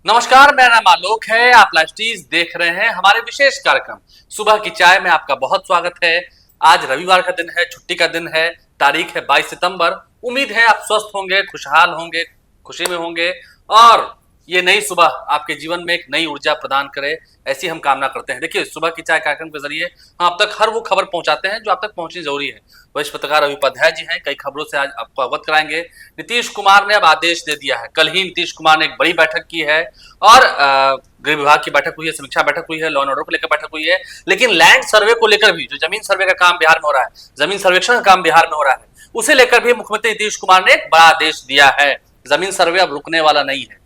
नमस्कार, मेरा नाम आलोक है। आप लाइव स्टीज देख रहे हैं। हमारे विशेष कार्यक्रम सुबह की चाय में आपका बहुत स्वागत है। आज रविवार का दिन है, छुट्टी का दिन है। तारीख है 22 सितंबर। उम्मीद है आप स्वस्थ होंगे, खुशहाल होंगे, खुशी में होंगे और ये नई सुबह आपके जीवन में एक नई ऊर्जा प्रदान करे, ऐसी हम कामना करते हैं। देखिए, सुबह की चाय कार्यक्रम के जरिए हम आप तक हर वो खबर पहुंचाते हैं जो आप तक पहुंचनी जरूरी है। वरिष्ठ पत्रकार रवि उपाध्याय जी हैं, कई खबरों से आज आपको अवगत कराएंगे। नीतीश कुमार ने अब आदेश दे दिया है। कल ही नीतीश कुमार ने एक बड़ी बैठक की है और गृह विभाग की बैठक हुई है, समीक्षा बैठक हुई है, लॉ एंड ऑर्डर को लेकर बैठक हुई है। लेकिन लैंड सर्वे को लेकर भी, जो जमीन सर्वे का काम बिहार में हो रहा है, जमीन सर्वेक्षण का काम बिहार में हो रहा है, उसे लेकर भी मुख्यमंत्री नीतीश कुमार ने एक बड़ा आदेश दिया है। जमीन सर्वे अब रुकने वाला नहीं है।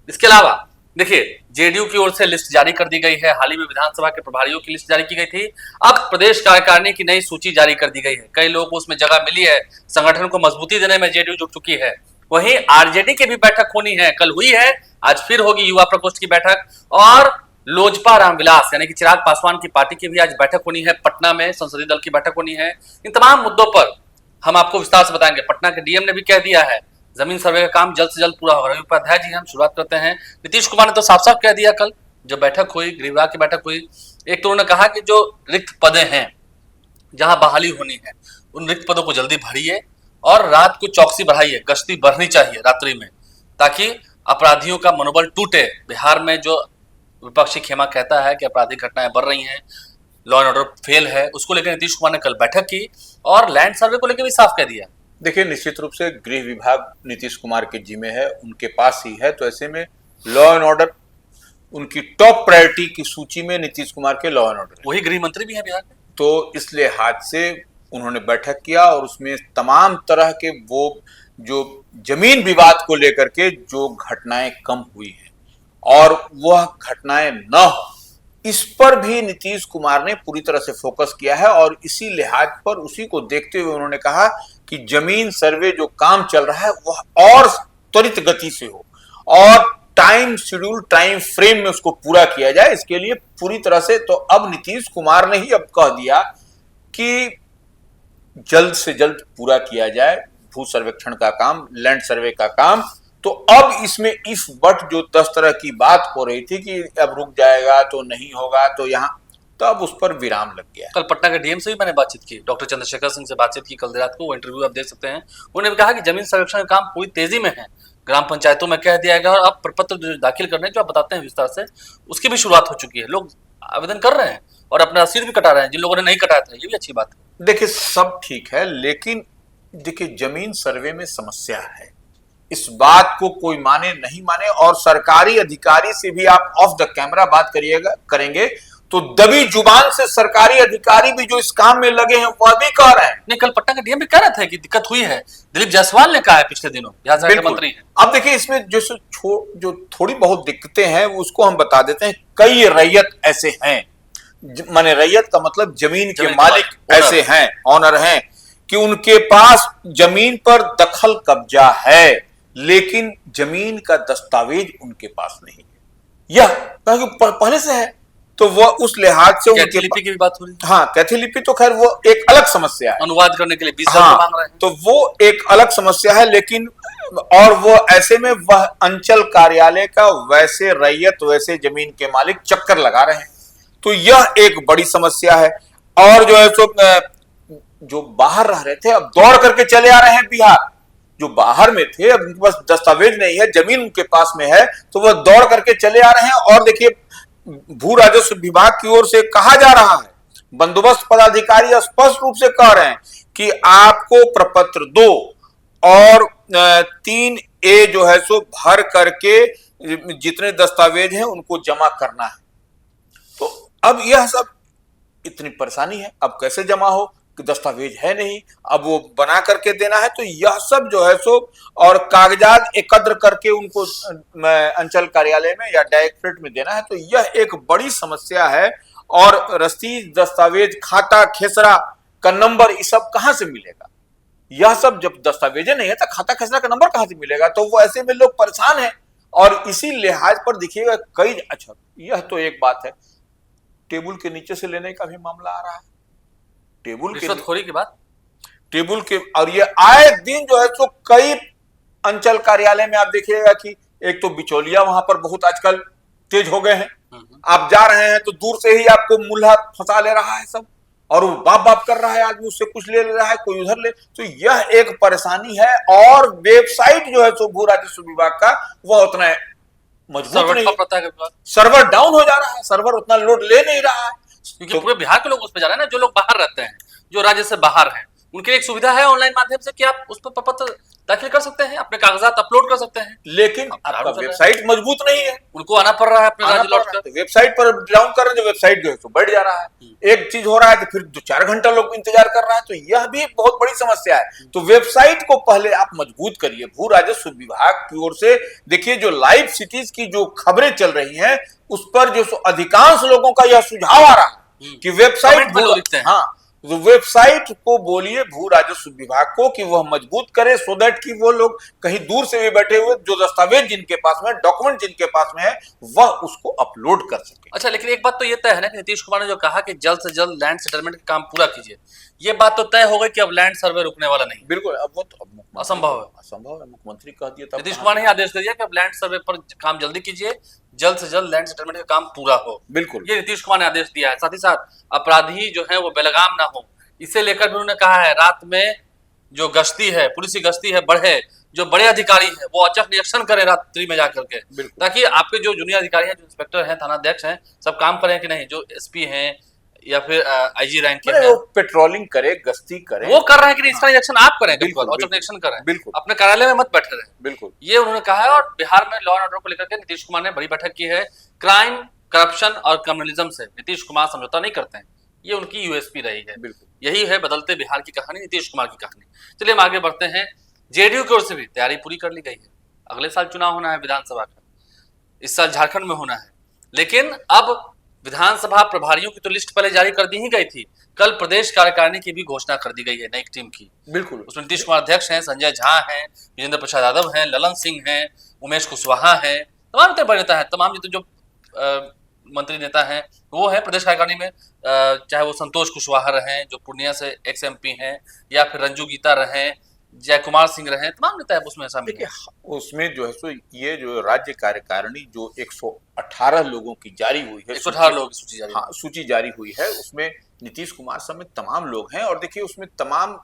इसके अलावा देखिए, जेडीयू की ओर से लिस्ट जारी कर दी गई है। हाल ही में विधानसभा के प्रभारियों की लिस्ट जारी की गई थी। अब प्रदेश कार्यकारिणी की नई सूची जारी कर दी गई है। कई लोगों को उसमें जगह मिली है। संगठन को मजबूती देने में जेडीयू जुट चुकी है। वहीं आरजेडी की भी बैठक होनी है, कल हुई है, आज फिर होगी युवा प्रकोष्ठ की बैठक। और लोजपा रामविलास यानी कि चिराग पासवान की पार्टी की भी आज बैठक होनी है। पटना में संसदीय दल की बैठक होनी है। इन तमाम मुद्दों पर हम आपको विस्तार से बताएंगे। पटना के डीएम ने भी कह दिया है जमीन सर्वे का काम जल्द से जल्द पूरा होगा। रवि उपाध्याय जी, हम शुरुआत करते हैं। नीतीश कुमार ने तो साफ साफ कह दिया, कल जब बैठक हुई, गृह विभाग की बैठक हुई, एक तो उन्होंने कहा कि जो रिक्त पदे हैं, जहां बहाली होनी है, उन रिक्त पदों को जल्दी भरिए और रात को चौकसी बढ़ाइए, गश्ती बढ़नी चाहिए रात्रि में, ताकि अपराधियों का मनोबल टूटे। बिहार में जो विपक्षी खेमा कहता है कि आपराधिक घटनाएं बढ़ रही हैं, लॉ एंड ऑर्डर फेल है, उसको लेकर नीतीश कुमार ने कल बैठक की और लैंड सर्वे को लेकर भी साफ कह दिया। देखिए, निश्चित रूप से गृह विभाग नीतीश कुमार के जिम्मे है, उनके पास ही है। तो ऐसे में लॉ एंड ऑर्डर उनकी टॉप प्रायोरिटी की सूची में नीतीश कुमार के लॉ एंड ऑर्डर, वही गृह मंत्री भी है बिहार में। तो इस लिहाज से उन्होंने बैठक किया और उसमें तमाम तरह के वो जो जमीन विवाद को लेकर के जो घटनाएं कम हुई हैं और वह घटनाएं न हो, इस पर भी नीतीश कुमार ने पूरी तरह से फोकस किया है। और इसी लिहाज पर, उसी को देखते हुए उन्होंने कहा कि जमीन सर्वे जो काम चल रहा है वह और त्वरित गति से हो और टाइम शेड्यूल, टाइम फ्रेम में उसको पूरा किया जाए। इसके लिए पूरी तरह से तो अब नीतीश कुमार ने ही अब कह दिया कि जल्द से जल्द पूरा किया जाए भू सर्वेक्षण का काम, लैंड सर्वे का काम। तो अब इसमें इफ बट जो 10 तरह की बात हो रही थी कि अब रुक जाएगा तो नहीं होगा, तो यहाँ तब उस पर विराम लग गया। कल पटना के डीएम से भी मैंने बातचीत की, डॉक्टर चंद्रशेखर सिंह से बातचीत की कल देर रात को, वो इंटरव्यू आप देख सकते हैं। उन्होंने कहा कि जमीन सर्वेक्षण का काम पूरी तेजी में है, ग्राम पंचायतों में कह दिया गया और अब प्रपत्र जो दाखिल करने, जो आप बताते हैं विस्तार से, उसकी भी शुरुआत हो चुकी है। लोग आवेदन कर रहे हैं और अपना रसीद भी कटा रहे हैं, जिन लोगों ने नहीं कटाया था। ये भी अच्छी बात है। देखिए, सब ठीक है, लेकिन देखिए जमीन सर्वे में समस्या है। इस बात को कोई माने नहीं माने, और सरकारी अधिकारी से भी आप ऑफ द कैमरा बात करेंगे तो दबी जुबान से सरकारी अधिकारी भी जो इस काम में लगे हैं वह भी कह रहे हैं। नहीं, कल पटना के डीएम भी कह रहे थे कि दिक्कत हुई है। दिलीप जायसवाल ने कहा है पिछले दिनों, बिहार के मंत्री हैं। अब देखिए, इसमें जो थोड़ी बहुत दिक्कतें हैं उसको हम बता देते हैं। कई रैयत ऐसे हैं, माने रैयत का मतलब जमीन के मालिक ऐसे हैं, ऑनर हैं, कि उनके पास जमीन पर दखल कब्जा है, लेकिन जमीन का दस्तावेज उनके पास नहीं है। यह पहले से है, तो वह उस लिहाज से कैथी लिपि की भी बात हो रही है। हाँ, कैथी लिपि तो खैर वो एक अलग समस्या है, अनुवाद करने के लिए 20 हजार मांग रहे हैं, तो वो एक अलग समस्या है। लेकिन और वो ऐसे में वह अंचल कार्यालय का वैसे रैयत, वैसे जमीन के मालिक चक्कर लगा रहे हैं, तो यह एक बड़ी समस्या है। और जो है सो जो बाहर रह रहे थे अब दौड़ करके चले आ रहे हैं बिहार। जो बाहर में थे, अब उनके पास दस्तावेज नहीं है, जमीन उनके पास में है, तो वह दौड़ करके चले आ रहे हैं। और देखिए, भू राजस्व विभाग की ओर से कहा जा रहा है, बंदोबस्त पदाधिकारी स्पष्ट रूप से कह रहे हैं कि आपको प्रपत्र 2 और 3A जो है सो भर करके जितने दस्तावेज हैं उनको जमा करना है। तो अब यह सब इतनी परेशानी है, अब कैसे जमा हो कि दस्तावेज है नहीं, अब वो बना करके देना है, तो यह सब जो है सो, और कागजात एकत्र करके उनको अंचल कार्यालय में या डायरेक्टरेट में देना है, तो यह एक बड़ी समस्या है। और रसीद, दस्तावेज, खाता खेसरा का नंबर, ये सब कहां से मिलेगा? यह सब जब दस्तावेज नहीं है तो खाता खेसरा का नंबर कहां से मिलेगा? तो वो ऐसे में लोग परेशान हैं। और इसी लिहाज पर देखिएगा कई, अच्छा यह तो एक बात है, टेबल के नीचे से लेने का भी मामला आ रहा है। टेबल के रिश्वतखोरी की बात, टेबल के, और ये आए दिन जो है तो कई अंचल कार्यालय में आप देखिएगा कि एक तो बिचौलिया वहां पर बहुत आजकल तेज हो गए हैं। हम्म। आप जा रहे हैं तो दूर से ही आपको मुल्हा फंसा ले रहा है सब, और वो बाप बाप कर रहा है, आदमी उससे कुछ ले रहा है, कोई उधर ले, तो यह एक परेशानी है। और वेबसाइट जो है सो भू राजस्व विभाग का वह उतना मजबूत सर्वर नहीं ठप है, रहता है कभी कभार, सर्वर डाउन हो जा रहा है, सर्वर उतना लोड ले नहीं रहा है। क्योंकि तो पूरे बिहार के लोग उस पर जा रहे हैं ना, जो लोग बाहर रहते हैं, जो राज्य से बाहर हैं, उनके लिए एक सुविधा है ऑनलाइन माध्यम से कि आप उस पर प्रपत्र दाखिल कर सकते हैं, अपने कागजात अपलोड कर सकते हैं। लेकिन अब आपका डाउन चल रहा है, वेबसाइट मजबूत नहीं है, उनको आना पड़ रहा है अपने आना राज्य पड़ लौट रहा है, कर। तो वेबसाइट पर डाउन कर रहे हैं, जो वेबसाइट जो है तो बढ़ जा रहा है। एक चीज हो रहा है तो फिर 2-4 घंटा लोग इंतजार कर रहा है, तो यह भी एक बहुत बड़ी समस्या है। तो वेबसाइट को पहले आप मजबूत करिए। भू राजस्व विभाग की ओर से देखिए, जो लाइव सिटीज की जो खबरें चल रही हैं उस पर जो अधिकांश लोगों का यह सुझाव आ रहा है कि वेबसाइट, कमेंट में लोग लिखते हैं। हाँ, तो वेबसाइट को बोलिए भू राजस्व विभाग को कि वह मजबूत करे, सो दैट कि वो लोग कहीं दूर से भी बैठे हुए जो दस्तावेज जिनके पास में, डॉक्यूमेंट जिनके पास में है, वह उसको अपलोड कर सके। अच्छा, लेकिन एक बात तो ये तय है ना कि नीतीश कुमार ने जो कहा कि जल्द से जल्द लैंड सेटलमेंट का काम पूरा कीजिए, ये बात तो तय हो गई कि अब लैंड सर्वे रुकने वाला नहीं। बिल्कुल, अब वो तो असंभव है, असंभव है, मुख्यमंत्री कह दिया, तब नीतीश कुमार ने आदेश दे दिया कि अब लैंड सर्वे पर काम जल्दी कीजिए, जल्द से जल्द लैंड सेटलमेंट का काम पूरा हो। बिल्कुल, ये नीतीश कुमार ने आदेश दिया है। साथ ही साथ अपराधी जो है वो बेलगाम ना हो, इसे लेकर भी उन्होंने कहा है रात में जो गश्ती है, पुलिस की गश्ती है बढ़े, जो बड़े अधिकारी हैं वो अचक निरीक्षण करें रात्रि में जाकर के, ताकि आपके जो जूनियर अधिकारी हैं, जो इंस्पेक्टर हैं, थाना अध्यक्ष हैं, सब काम करें कि नहीं, जो एसपी हैं या फिर आईजी रैंक के हैं, वो पेट्रोलिंग करे, गश्ती करे, वो कर रहे हैं कि नहीं, इसका निरीक्षण आप करें, बिल्कुल, औचक निरीक्षण करें, बिल्कुल, अपने कार्यालय में मत बैठे रहें। बिल्कुल, ये उन्होंने कहा है। और बिहार में लॉ एंड ऑर्डर को लेकर के नीतीश कुमार ने बड़ी बैठक की है। क्राइम, करप्शन और कम्युनलिज्म से नीतीश कुमार समझौता नहीं करते हैं, ये उनकी यूएसपी रही है। यही है बदलते बिहार की कहानी, नीतीश कुमार की कहानी। चलिए हम आगे बढ़ते हैं। जेडीयू की ओर से भी तैयारी पूरी कर ली गई है, अगले साल चुनाव होना है विधानसभा का, इस साल झारखंड में होना है, लेकिन अब विधानसभा प्रभारियों की तो लिस्ट पहले जारी कर दी ही गई थी, कल प्रदेश कार्यकारिणी की भी घोषणा कर दी गई है नई टीम की। बिल्कुल, उसमें नीतीश कुमार अध्यक्ष हैं, संजय झा हैं, विजेंद्र प्रसाद यादव हैं, ललन सिंह हैं, उमेश कुशवाहा हैं, तमाम इतने बड़े नेता हैं, तमाम जितने जो मंत्री नेता हैं वो है प्रदेश कार्यकारिणी में। चाहे वो संतोष कुशवाहा रहे जो पूर्णिया से एक्स एमपी हैं, या फिर रंजू गीता रहे, जय कुमार सिंह रहे, तमाम नेता है उसमें शामिल है। उसमें जो है सो ये जो राज्य कार्यकारिणी जो 118 लोगों की जारी हुई है, 118 लोगों की सूची जारी, हाँ, सूची जारी हुई है, उसमें नीतीश कुमार समेत तमाम लोग हैं। और देखिए उसमें तमाम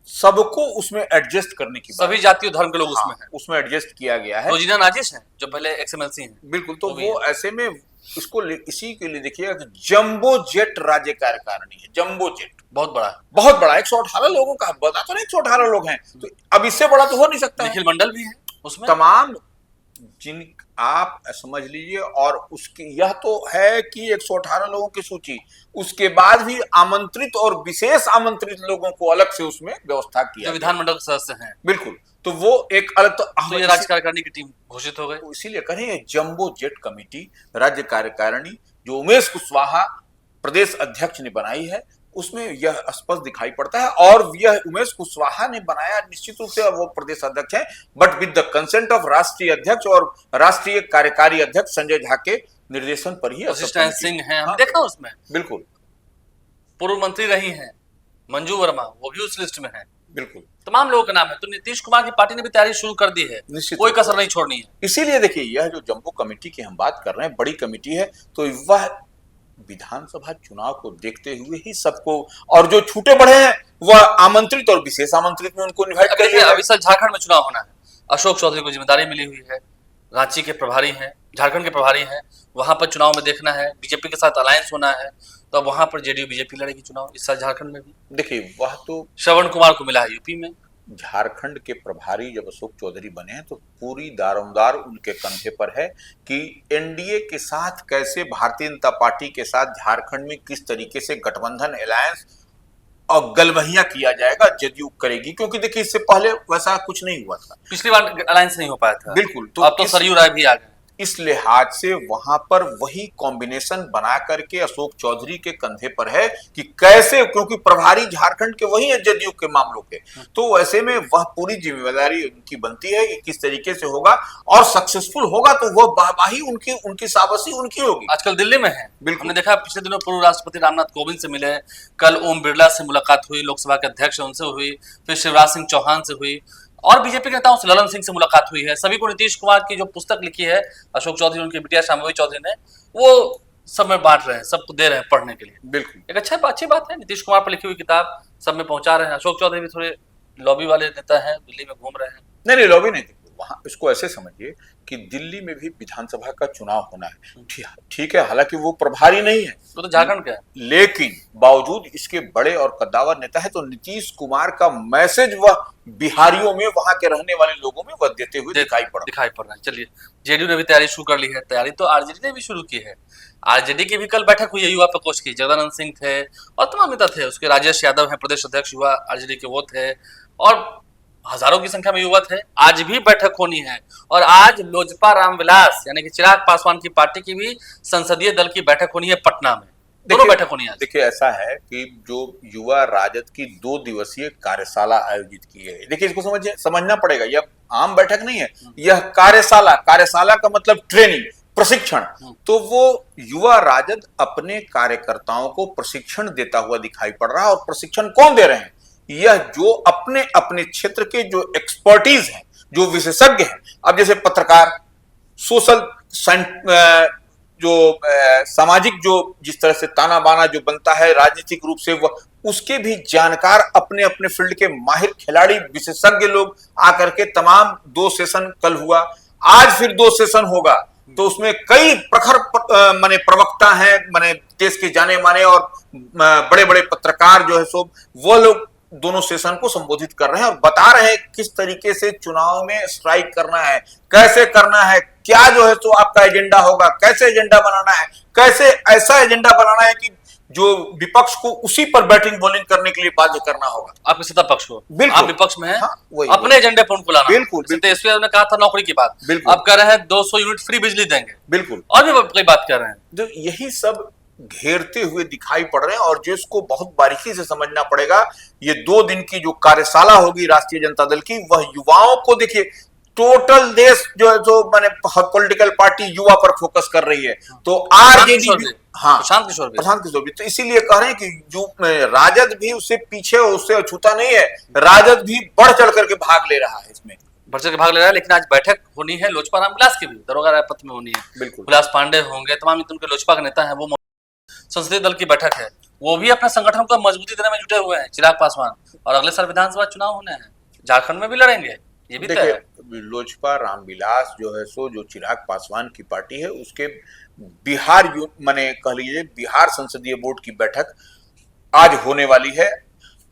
सबको उसमें एडजस्ट करने की सभी जाति और धर्म के लोग उसमें हैं, उसमें एडजस्ट किया गया है। रोजीना नाजिश हैं जो पहले एक्सएमएलसी हैं, बिल्कुल, तो वो ऐसे में इसको इसी के लिए देखिएगा कि जंबो जेट राज्य कार्यकारिणी है, जंबो जेट बहुत बड़ा है, बहुत बड़ा, 118 लोगों का, बता तो नहीं 118 लोग हैं, तो अब इससे बड़ा तो हो नहीं सकता। निखिल मंडल भी है उसमें, तमाम जिन आप समझ लीजिए। और उसकी यह तो है कि 118 लोगों की सूची, उसके बाद भी आमंत्रित और विशेष आमंत्रित लोगों को अलग से उसमें व्यवस्था किया, जो विधानमंडल के सदस्य हैं। बिल्कुल, तो वो एक अलग, तो ये राज्य कार्यकारिणी की टीम घोषित हो गई, इसीलिए करें जंबो जेट कमेटी राज्य कार्यकारिणी जो उमेश कुशवाहा प्रदेश अध्यक्ष ने बनाई है, उसमें यह स्पष्ट दिखाई पड़ता है। और यह उमेश कुशवाहा ने बनाया, निश्चित रूप से वो प्रदेश अध्यक्ष हैं, but with the consent of राष्ट्रीय अध्यक्ष और राष्ट्रीय कार्यकारी अध्यक्ष संजय झा के निर्देशन पर ही। असिस्टेंट सिंह हैं, हम देखा उसमें, बिल्कुल, पूर्व मंत्री रही हैं मंजू वर्मा, वो भी उस लिस्ट में है, बिल्कुल, तमाम लोगों का नाम है। तो नीतीश कुमार की पार्टी ने भी तैयारी शुरू कर दी है, कोई कसर नहीं छोड़नी है। इसीलिए देखिए यह जो जंबो कमेटी की हम बात कर रहे हैं, बड़ी कमेटी है, तो वह विधानसभा चुनाव को देखते हुए ही सबको, और जो छूटे बढ़े हैं वह आमंत्रित और विशेष आमंत्रित में उनको इनवाइट कर दिया। अभी साल झारखंड में चुनाव होना है, अशोक चौधरी को जिम्मेदारी मिली हुई है, रांची के प्रभारी हैं, झारखंड के प्रभारी हैं, वहां पर चुनाव में देखना है, बीजेपी के साथ अलायंस होना है, तो अब वहां पर जेडीयू बीजेपी लड़ेगी चुनाव इस साल झारखंड में भी। देखिए वह तो श्रवण कुमार को मिला है यूपी में, झारखंड के प्रभारी जब अशोक चौधरी बने हैं तो पूरी दारोमदार उनके कंधे पर है कि एनडीए के साथ कैसे, भारतीय जनता पार्टी के साथ झारखंड में किस तरीके से गठबंधन, अलायंस और गलबहियां किया जाएगा, जदयू करेगी। क्योंकि देखिए इससे पहले वैसा कुछ नहीं हुआ था, पिछली बार अलायंस नहीं हो पाया था, बिल्कुल, तो अब तो सरयू राय भी आ गए। इस लिहाज से वहां पर वही कॉम्बिनेशन बना करके अशोक चौधरी के कंधे पर है कि कैसे, क्योंकि प्रभारी झारखंड के वही है जदयू के मामलों के, तो ऐसे में वह पूरी जिम्मेदारी उनकी बनती है कि किस तरीके से होगा, और सक्सेसफुल होगा तो वह वाहवाही उनकी शाबाशी उनकी होगी। आजकल दिल्ली में है, बिल्कुल, हमने देखा पिछले दिनों पूर्व राष्ट्रपति रामनाथ कोविंद से मिले, कल ओम बिरला से मुलाकात हुई, लोकसभा के अध्यक्ष उनसे हुई, फिर शिवराज सिंह चौहान से हुई, और बीजेपी के नेताओं से ललन सिंह से मुलाकात हुई है। सभी को नीतीश कुमार की जो पुस्तक लिखी है अशोक चौधरी, उनकी बिटिया शांभवी चौधरी ने, वो सब में बांट रहे हैं, सबको दे रहे हैं पढ़ने के लिए। बिल्कुल एक अच्छी बात है, नीतीश कुमार पर लिखी हुई किताब सब में पहुंचा रहे हैं। अशोक चौधरी भी थोड़े लॉबी वाले नेता हैं, दिल्ली में घूम रहे हैं। नहीं लॉबी नहीं, वहां इसको ऐसे समझिए कि दिल्ली में भी विधानसभा का चुनाव होना है, ठीक है, हालांकि वो प्रभारी नहीं है, वो तो झारखंड का है, लेकिन बावजूद इसके बड़े और कद्दावर नेता है, तो नीतीश कुमार का मैसेज वह बिहारियों में, वहां के रहने वाले लोगों में वह देते हुए दिखाई पड़ रहा है। चलिए, जेडीयू ने भी तैयारी शुरू कर ली है। तैयारी तो आरजेडी ने भी शुरू की है। आरजेडी की भी कल बैठक हुई है, युवा प्रकोष्ठ की। जगदानंद सिंह थे और तमाम नेता थे, उसके राजेश यादव है प्रदेश अध्यक्ष युवा आरजेडी के, वो थे, और हजारों की संख्या में युवा थे। आज भी बैठक होनी है, और आज लोजपा रामविलास यानी कि चिराग पासवान की पार्टी की भी संसदीय दल की बैठक होनी है पटना में। दोनों बैठक होनी है। देखिए ऐसा है कि जो युवा राजद की 2 दिवसीय कार्यशाला आयोजित की है, देखिए इसको समझना पड़ेगा, यह आम बैठक नहीं है, यह कार्यशाला का मतलब ट्रेनिंग, प्रशिक्षण। तो वो युवा राजद अपने कार्यकर्ताओं को प्रशिक्षण देता हुआ दिखाई पड़ रहा है, और प्रशिक्षण कौन दे रहे हैं? यह जो अपने अपने क्षेत्र के जो एक्सपर्टीज हैं, जो विशेषज्ञ हैं। अब जैसे पत्रकार, सोशल जो सामाजिक जो जिस तरह से ताना बाना जो बनता है राजनीतिक रूप से, वह उसके भी जानकार अपने अपने फील्ड के माहिर खिलाड़ी, विशेषज्ञ लोग आकर के तमाम 2 सेशन कल हुआ, आज फिर 2 सेशन होगा। तो उसमें कई प्रखर माने प्रवक्ता हैं, माने देश के जाने माने और बड़े बड़े पत्रकार जो है सो, वो लोग दोनों सेशन को संबोधित कर रहे हैं और बता रहे हैं किस तरीके से चुनाव में स्ट्राइक करना है, कैसे करना है, क्या जो है तो आपका एजेंडा होगा, कैसे एजेंडा बनाना है, कैसे ऐसा एजेंडा बनाना है कि जो विपक्ष को उसी पर बैटिंग बॉलिंग करने के लिए बाध्य करना होगा। आपके सत्ता पक्ष को, बिल्कुल, आप विपक्ष में हैं, हाँ, अपने एजेंडे पर उनको लाना। बिल्कुल, तेजस्वी यादव ने कहा था नौकरी की बात, अब कह रहे हैं 200 यूनिट फ्री बिजली देंगे, बिल्कुल, और भी कई बात कर रहे हैं। जो यही सब घेरते हुए दिखाई पड़ रहे हैं, और जिसको बहुत बारीकी से समझना पड़ेगा, ये 2 दिन की जो कार्यशाला होगी राष्ट्रीय जनता दल की, वह युवाओं को, देखिए टोटल देश जो है जो माने पॉलिटिकल पार्टी युवा पर फोकस कर रही है, तो आरजेडी, हाँ प्रशांत किशोर भी, तो इसीलिए कह रहे हैं कि जो राजद भी उससे पीछे, उससे अछूता नहीं है, राजद भी बढ़ चढ़ करके भाग ले रहा है इसमें, बढ़ चढ़ के भाग ले रहा है। लेकिन आज बैठक होनी है लोजपा रामविलास की भी, दरोगा रायपथ में होनी है। बिल्कुल, विलास पांडे होंगे, तमाम उनके लोजपा के नेता हैं, वो संसदीय दल की बैठक है। वो भी अपने संगठन को मजबूती देने में जुटे हुए हैं, चिराग पासवान, और अगले साल विधानसभा चुनाव होने हैं, झारखंड में भी लड़ेंगे, ये भी तय है। लोजपा रामविलास जो है सो, जो चिराग पासवान की पार्टी है, उसके बिहार माने कह लीजिए बिहार संसदीय बोर्ड की बैठक आज होने वाली है,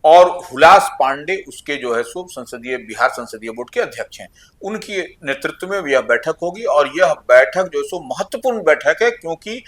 और हुलास पांडे उसके जो है सो बिहार संसदीय बोर्ड के अध्यक्ष हैं, उनके नेतृत्व में यह बैठक होगी। और यह बैठक जो है सो महत्वपूर्ण बैठक है, क्योंकि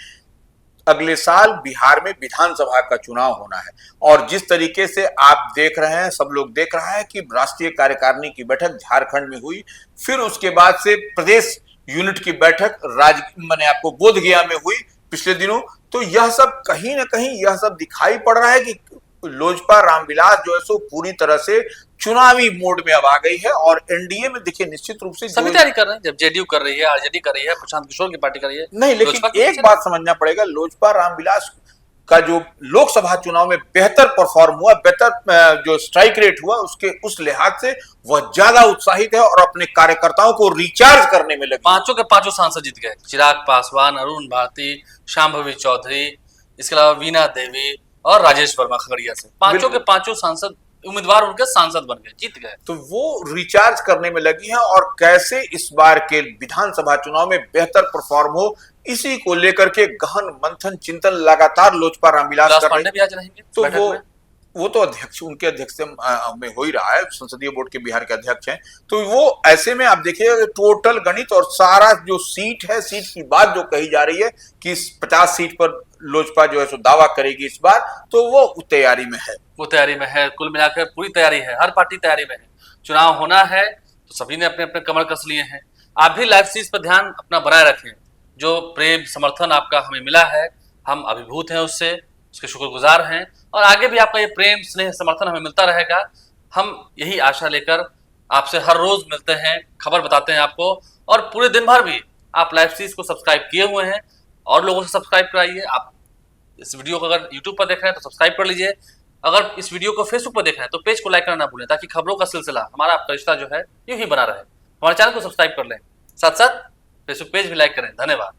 अगले साल बिहार में विधानसभा का चुनाव होना है, और जिस तरीके से आप देख रहे हैं, सब लोग देख रहा है कि राष्ट्रीय कार्यकारिणी की बैठक झारखंड में हुई, फिर उसके बाद से प्रदेश यूनिट की बैठक मैंने आपको बोधगया में हुई पिछले दिनों। तो यह सब कहीं ना कहीं यह सब दिखाई पड़ रहा है कि लोजपा रामविलास जो है सो पूरी तरह से चुनावी मोड में अब आ गई है, और एनडीए में देखिए निश्चित रूप से सभी तैयारी कर रहे हैं। जब जेडीयू कर रही है, आरजेडी कर रही है, प्रशांत किशोर की पार्टी कर रही है, नहीं, लेकिन एक बात समझना पड़ेगा, लोजपा रामविलास का जो लोकसभा चुनाव में बेहतर परफॉर्म हुआ, बेहतर जो स्ट्राइक रेट हुआ, उसके उस लिहाज से वह ज्यादा उत्साहित है और अपने कार्यकर्ताओं को रिचार्ज करने में लगे। 5 के 5 सांसद जीत गए, चिराग पासवान, अरुण भारती, शांभवी चौधरी, इसके अलावा वीना देवी और राजेश वर्मा खगड़िया से। 5 के 5 सांसद उम्मीदवार उनके सांसद बन गए, जीत गए। तो वो रिचार्ज करने में लगी है, और कैसे इस बार के विधानसभा चुनाव में बेहतर परफॉर्म हो, इसी को लेकर के गहन मंथन चिंतन लगातार लोजपा रामविलास कर रही है। भी आज रहेंगे तो वो तो अध्यक्ष, उनके अध्यक्ष में हो ही रहा है, संसदीय बोर्ड के बिहार के अध्यक्ष हैं। तो वो ऐसे में आप देखिए टोटल गणित और सारा जो सीट है, सीट की बात जो कही जा रही है कि 50 सीट पर लोजपा जो है सो दावा करेगी इस बार, तो वो तैयारी में है, कुल मिलाकर पूरी तैयारी है, हर पार्टी तैयारी में है। चुनाव होना है तो सभी ने अपने अपने कमर कस लिए हैं। आप भी लाइव चीज पर ध्यान अपना बनाए रखें। जो प्रेम समर्थन आपका हमें मिला है, हम अभिभूत हैं उससे, उसके शुक्रगुजार हैं, और आगे भी आपका ये प्रेम स्नेह समर्थन हमें मिलता रहेगा। हम यही आशा लेकर आपसे हर रोज मिलते हैं, खबर बताते हैं आपको, और पूरे दिन भर भी आप लाइव सीरीज को सब्सक्राइब किए हुए हैं, और लोगों से सब्सक्राइब कराइए। आप इस वीडियो को अगर यूट्यूब पर देख रहे हैं तो सब्सक्राइब कर लीजिए, अगर इस वीडियो को फेसबुक पर देख रहे हैं तो पेज को लाइक करना ना भूलें, ताकि खबरों का सिलसिला हमारा आपका रिश्ता जो है यूं ही बना रहे। हमारे चैनल को सब्सक्राइब कर लें, साथ साथ फेसबुक पेज भी लाइक करें। धन्यवाद।